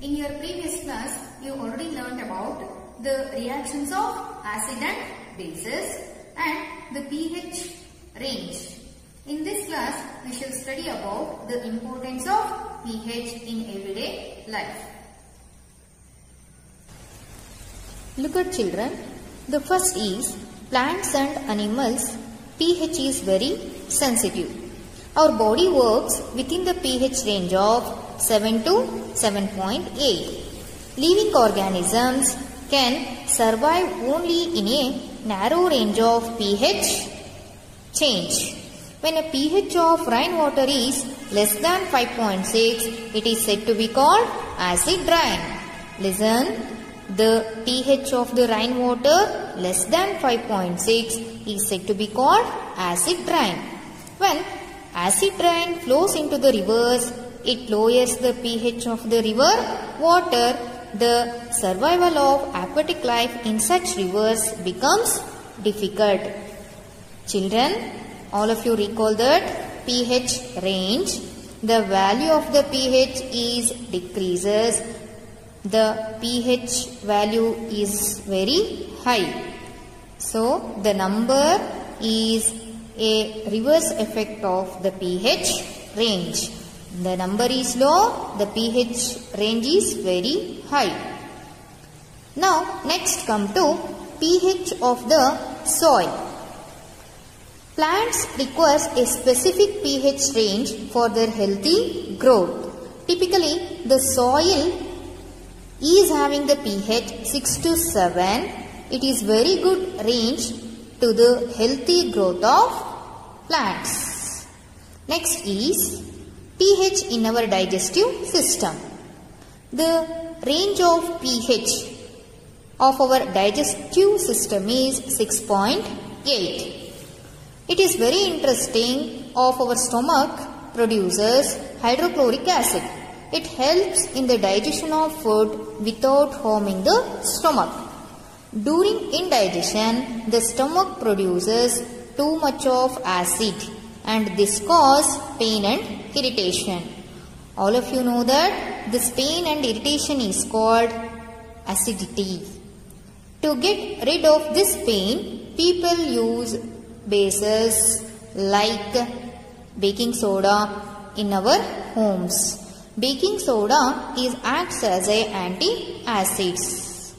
In your previous class, you already learned about the reactions of acid and bases and the pH range. In this class, we shall study about the importance of pH in everyday life. Look at children. The first is plants and animals. pH is very sensitive. Our body works within the pH range of 7 to 7.8. Living organisms can survive only in a narrow range of pH change. When a pH of rainwater is less than 5.6, it is said to be called acid rain. Listen, the pH of the rainwater less than 5.6 is said to be called acid rain. When acid rain flows into the rivers, it lowers the pH of the river water. The survival of aquatic life in such rivers becomes difficult. Children, all of you recall that pH range. The value of the pH is decreases. The pH value is very high. So, the number is a reverse effect of the pH range. The number is low, the pH range is very high. Now, next come to pH of the soil. Plants require a specific pH range for their healthy growth. Typically, the soil is having the pH 6 to 7. It is very good range to the healthy growth of plants. Next is pH in our digestive system. The range of pH of our digestive system is 6.8. It is very interesting of our stomach produces hydrochloric acid. It helps in the digestion of food without harming the stomach. During indigestion, the stomach produces too much of acid and this causes pain and irritation. All of you know that this pain and irritation is called acidity. To get rid of this pain, people use bases like baking soda in our homes. Baking soda acts as an anti-acids.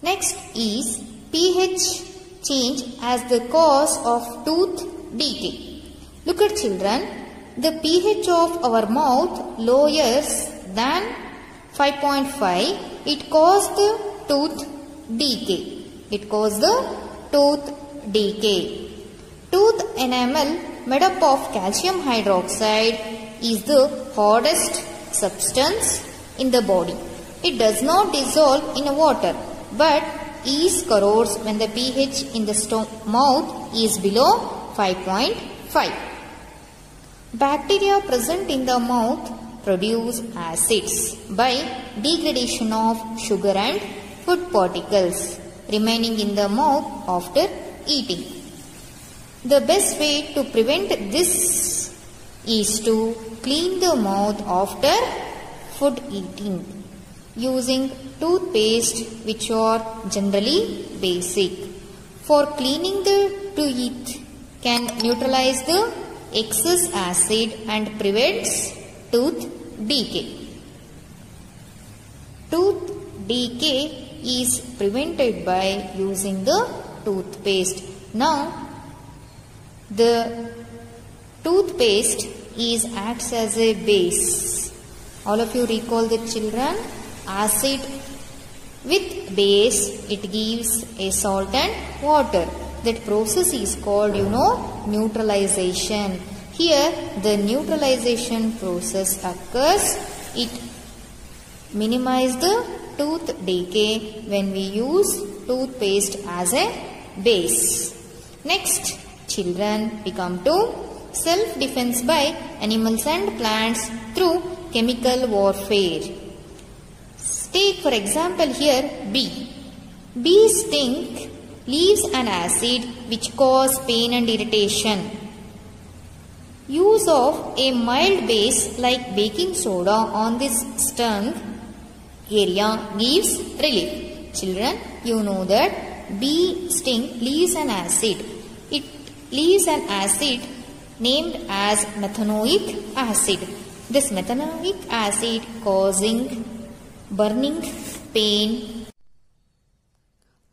Next is pH change as the cause of tooth decay. Look at children, the pH of our mouth lowers than 5.5. It causes the tooth decay. Tooth enamel made up of calcium hydroxide is the hardest substance in the body. It does not dissolve in water but is corrodes when the pH in the mouth is below 5.5. Bacteria present in the mouth produce acids by degradation of sugar and food particles remaining in the mouth after eating. The best way to prevent this is to clean the mouth after food eating using toothpaste which are generally basic. For cleaning the teeth can neutralize the excess acid and prevents tooth decay. Tooth decay is prevented by using the toothpaste. Now, the toothpaste acts as a base. All of you recall that children, acid with base, it gives a salt and water. That process is called, neutralization. Here, the neutralization process occurs. It minimizes the tooth decay when we use toothpaste as a base. Next, children, we come to self-defense by animals and plants through chemical warfare. Take for example here bee. Bees sting leaves an acid which cause pain and irritation. Use of a mild base like baking soda on this stung area gives relief. Children, you know that bee sting leaves an acid. It leaves an acid named as methanoic acid. This methanoic acid causing burning pain.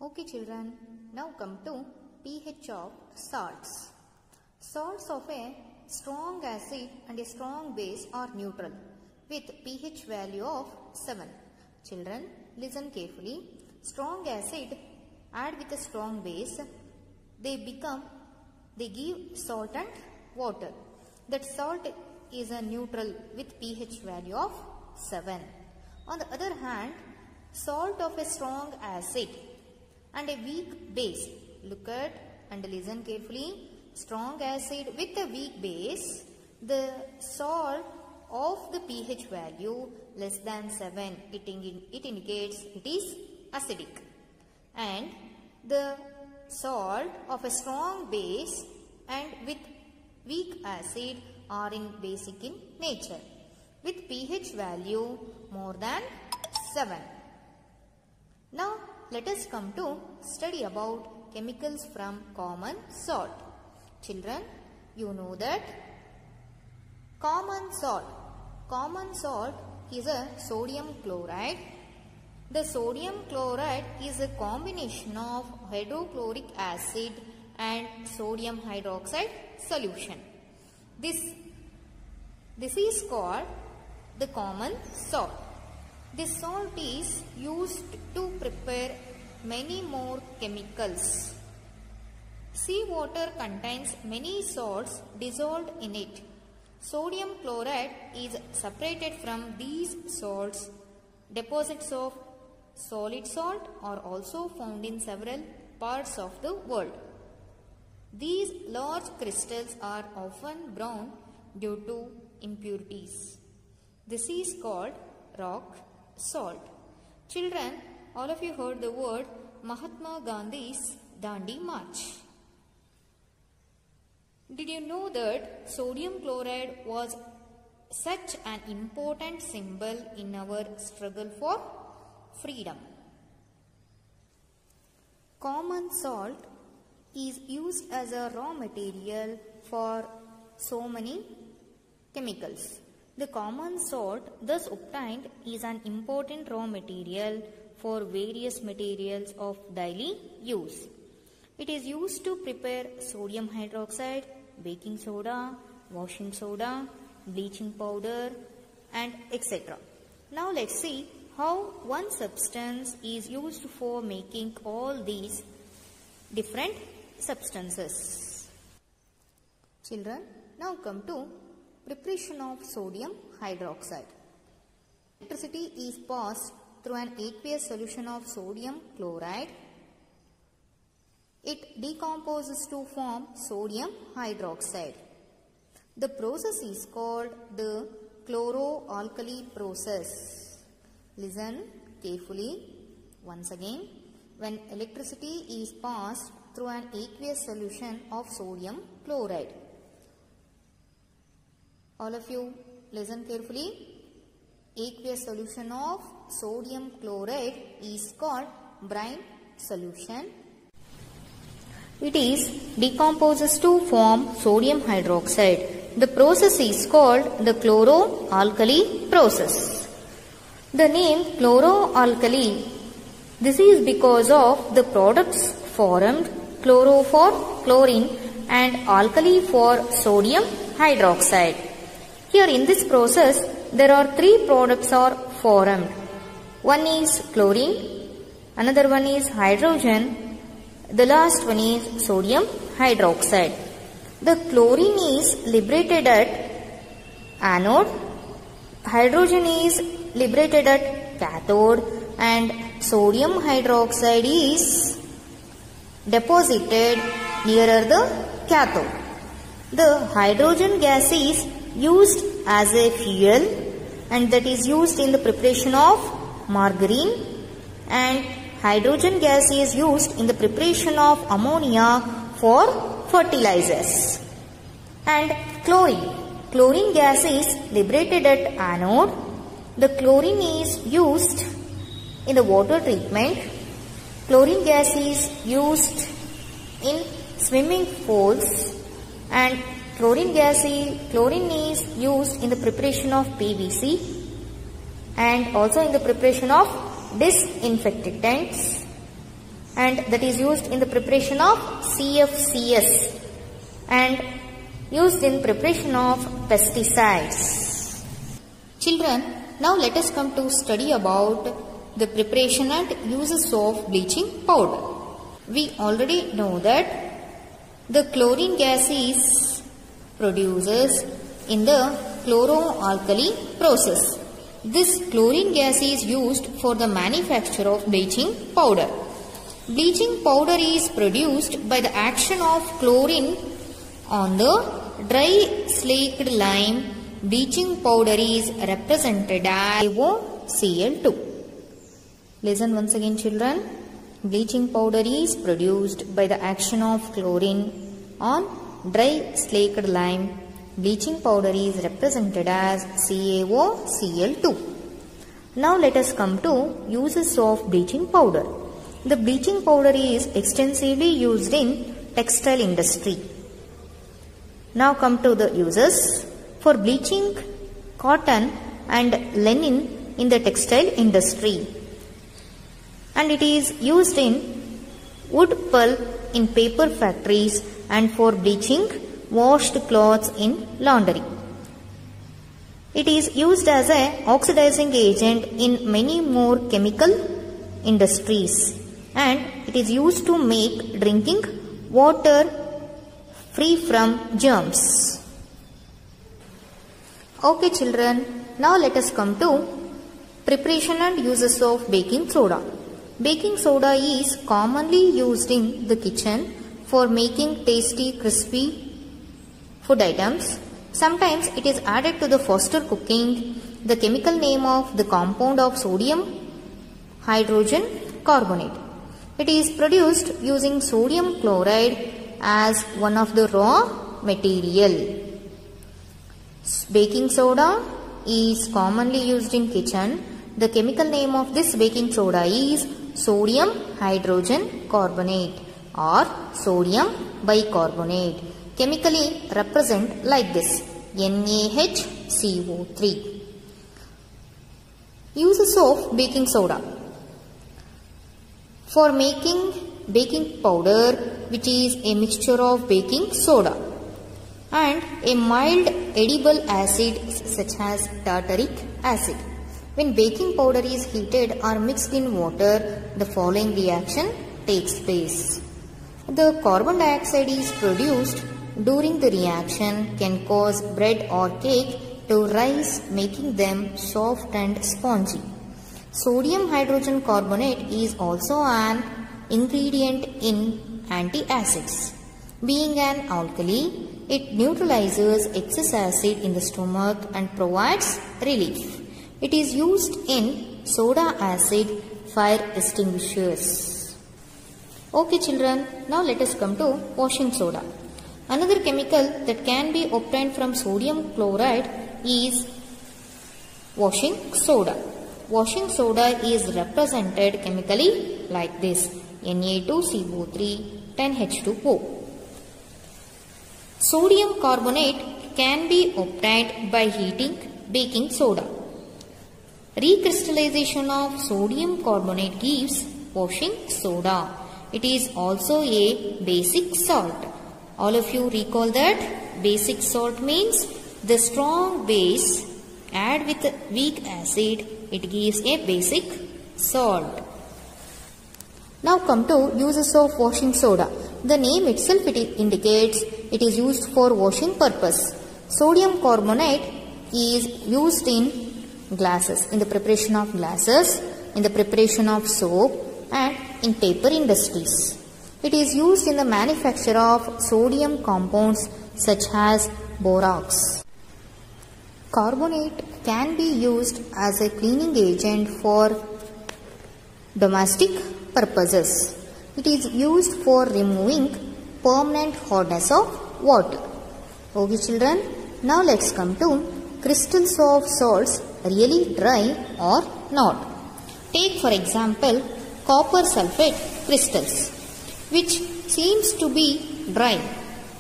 Okay children, now come to pH of salts. Salts of a strong acid and a strong base are neutral with pH value of 7. Children, listen carefully. Strong acid add with a strong base, they give salt and water. That salt is a neutral with pH value of 7. On the other hand, salt of a strong acid and a weak base. Look at and listen carefully. Strong acid with a weak base, the salt of the pH value less than 7. It indicates it is acidic. And the salt of a strong base and with weak acid are in basic in nature with pH value more than 7. Now let us come to study about chemicals from common salt. Children, you know that common salt is a sodium chloride. The sodium chloride is a combination of hydrochloric acid and sodium hydroxide solution. This is called the common salt. This salt is used to prepare many more chemicals. Seawater contains many salts dissolved in it. Sodium chloride is separated from these salts. Deposits of solid salt are also found in several parts of the world. These large crystals are often brown due to impurities. This is called rock salt. Children, all of you heard the word Mahatma Gandhi's Dandi March. Did you know that sodium chloride was such an important symbol in our struggle for freedom? Common salt is used as a raw material for so many chemicals. The common salt thus obtained is an important raw material for various materials of daily use. It is used to prepare sodium hydroxide, baking soda, washing soda, bleaching powder, and etc. Now let's see how one substance is used for making all these different substances. Children, now come to preparation of sodium hydroxide. Electricity is passed through an aqueous solution of sodium chloride. It decomposes to form sodium hydroxide. The process is called the chloroalkali process. Listen carefully once again. When electricity is passed through an aqueous solution of sodium chloride. All of you listen carefully. Aqueous solution of sodium chloride is called brine solution. It is decomposes to form sodium hydroxide. The process is called the chloroalkali process. The name chloroalkali, this is because of the products formed, chloro for chlorine and alkali for sodium hydroxide. Here in this process, there are three products are formed. One is chlorine, another one is hydrogen, the last one is sodium hydroxide. The chlorine is liberated at anode, hydrogen is liberated at cathode, and sodium hydroxide is deposited nearer the cathode. The hydrogen gas is used as a fuel and that is used in the preparation of margarine, and hydrogen gas is used in the preparation of ammonia for fertilizers. And chlorine. Chlorine gas is liberated at anode. The chlorine is used in the water treatment. Chlorine gas is used in swimming pools, and chlorine is used in the preparation of PVC and also in the preparation of disinfectants, and that is used in the preparation of CFCs and used in preparation of pesticides. Children, now let us come to study about the preparation and uses of bleaching powder. We already know that the chlorine gas is produced in the chloroalkali process. This chlorine gas is used for the manufacture of bleaching powder. Bleaching powder is produced by the action of chlorine on the dry slaked lime. Bleaching powder is represented as CaCl2. Listen once again, children. Bleaching powder is produced by the action of chlorine on dry slaked lime. Bleaching powder is represented as CaCl2. Now let us come to uses of bleaching powder. The bleaching powder is extensively used in textile industry. Now come to the uses. For bleaching cotton and linen in the textile industry. And it is used in wood pulp in paper factories and for bleaching washed clothes in laundry. It is used as an oxidizing agent in many more chemical industries, and it is used to make drinking water free from germs. Okay children, now let us come to preparation and uses of baking soda. Baking soda is commonly used in the kitchen for making tasty, crispy food items. Sometimes it is added to the faster cooking. The chemical name of the compound of sodium hydrogen carbonate. It is produced using sodium chloride as one of the raw material. Baking soda is commonly used in kitchen. The chemical name of this baking soda is sodium hydrogen carbonate or sodium bicarbonate. Chemically represent like this, NaHCO3. Uses of baking soda. For making baking powder, which is a mixture of baking soda and a mild edible acid such as tartaric acid. When baking powder is heated or mixed in water, the following reaction takes place. The carbon dioxide is produced during the reaction can cause bread or cake to rise, making them soft and spongy. Sodium hydrogen carbonate is also an ingredient in antacids. Being an alkali, it neutralizes excess acid in the stomach and provides relief. It is used in soda acid fire extinguishers. Okay children, now let us come to washing soda. Another chemical that can be obtained from sodium chloride is washing soda. Washing soda is represented chemically like this, Na2CO3 10H2O. Sodium carbonate can be obtained by heating baking soda. Recrystallization of sodium carbonate gives washing soda. It is also a basic salt. All of you recall that basic salt means the strong base add with weak acid, it gives a basic salt. Now come to uses of washing soda. The name itself indicates it is used for washing purpose. Sodium carbonate is used in glasses, in the preparation of glasses, in the preparation of soap and in paper industries. It is used in the manufacture of sodium compounds such as borax. Carbonate can be used as a cleaning agent for domestic purposes. It is used for removing permanent hardness of water. Okay children, now let's come to crystals of salts really dry or not. Take for example copper sulfate crystals, which seems to be dry,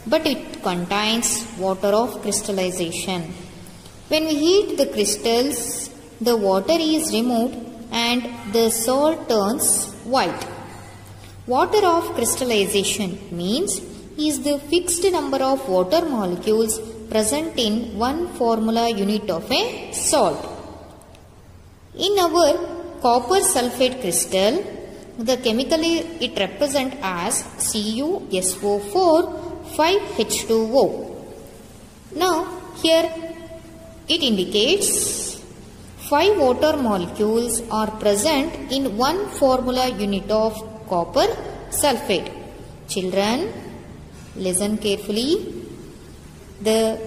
but it contains water of crystallization. When we heat the crystals, the water is removed and the salt turns white. Water of crystallization means is the fixed number of water molecules present in one formula unit of a salt. In our copper sulfate crystal, the chemically it represents as CuSO4 5H2O. Now here it indicates 5 water molecules are present in one formula unit of copper sulfate. Children, listen carefully. The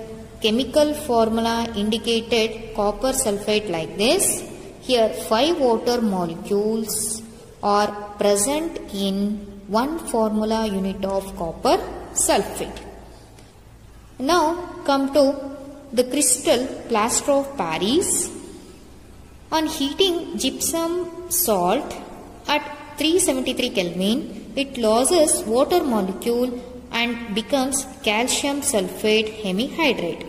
chemical formula indicated copper sulfate like this. Here 5 water molecules are present in one formula unit of copper sulfate. Now come to the crystal plaster of Paris. On heating gypsum salt at 373 Kelvin, it loses water molecule and becomes calcium sulfate hemihydrate.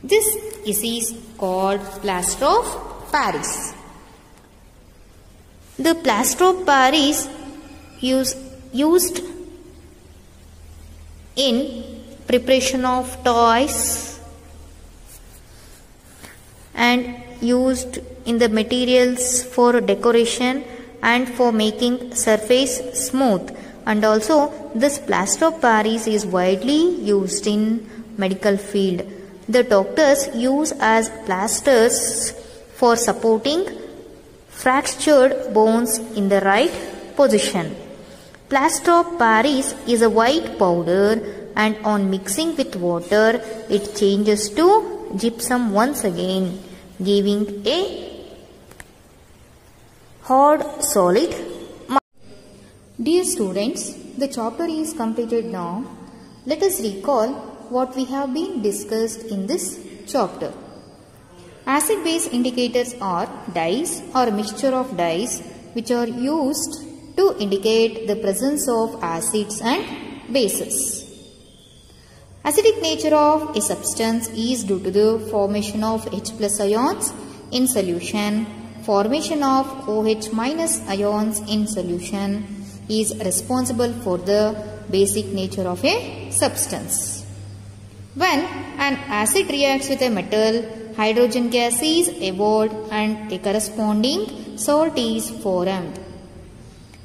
This is called plaster of Paris. The plaster of Paris used in preparation of toys and used in the materials for decoration and for making surface smooth, and also this plaster of Paris is widely used in medical field. The doctors use as plasters for supporting fractured bones in the right position. Plaster of Paris is a white powder, and on mixing with water it changes to gypsum once again, giving a hard solid. Dear students, the chapter is completed now. Let us recall what we have been discussed in this chapter. Acid-base indicators are dyes or a mixture of dyes which are used to indicate the presence of acids and bases. Acidic nature of a substance is due to the formation of H plus ions in solution. Formation of OH minus ions in solution is responsible for the basic nature of a substance. When an acid reacts with a metal, hydrogen gas is evolved and a corresponding salt is formed.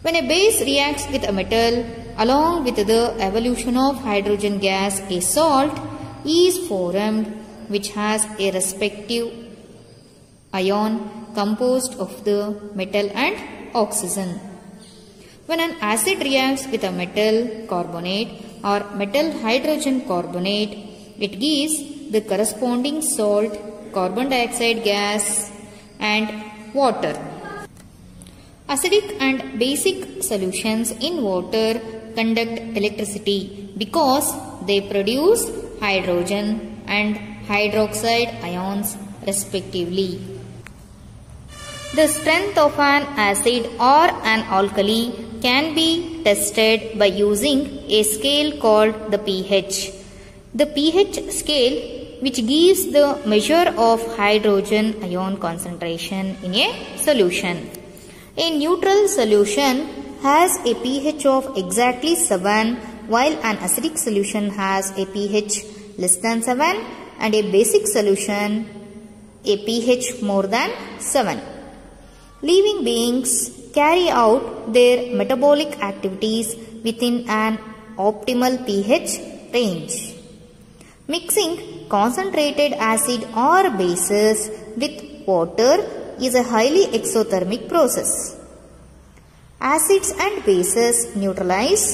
When a base reacts with a metal, along with the evolution of hydrogen gas, a salt is formed which has a respective ion composed of the metal and oxygen. When an acid reacts with a metal carbonate or metal hydrogen carbonate, it gives the corresponding salt, carbon dioxide gas and water. Acidic and basic solutions in water conduct electricity because they produce hydrogen and hydroxide ions respectively. The strength of an acid or an alkali can be tested by using a scale called the pH. The pH scale, which gives the measure of hydrogen ion concentration in a solution. A neutral solution has a pH of exactly 7, while an acidic solution has a pH less than 7 and a basic solution a pH more than 7. Living beings carry out their metabolic activities within an optimal pH range. Mixing concentrated acid or bases with water is a highly exothermic process. Acids and bases neutralize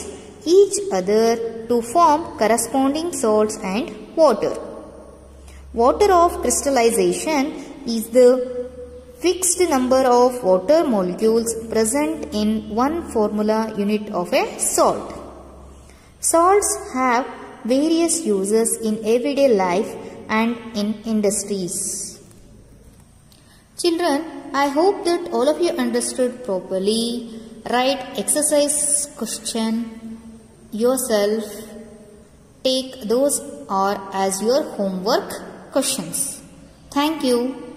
each other to form corresponding salts and water. Water of crystallization is the fixed number of water molecules present in one formula unit of a salt. Salts have various uses in everyday life and in industries. Children, I hope that all of you understood properly. Write exercise question yourself. Take those or as your homework questions. Thank you.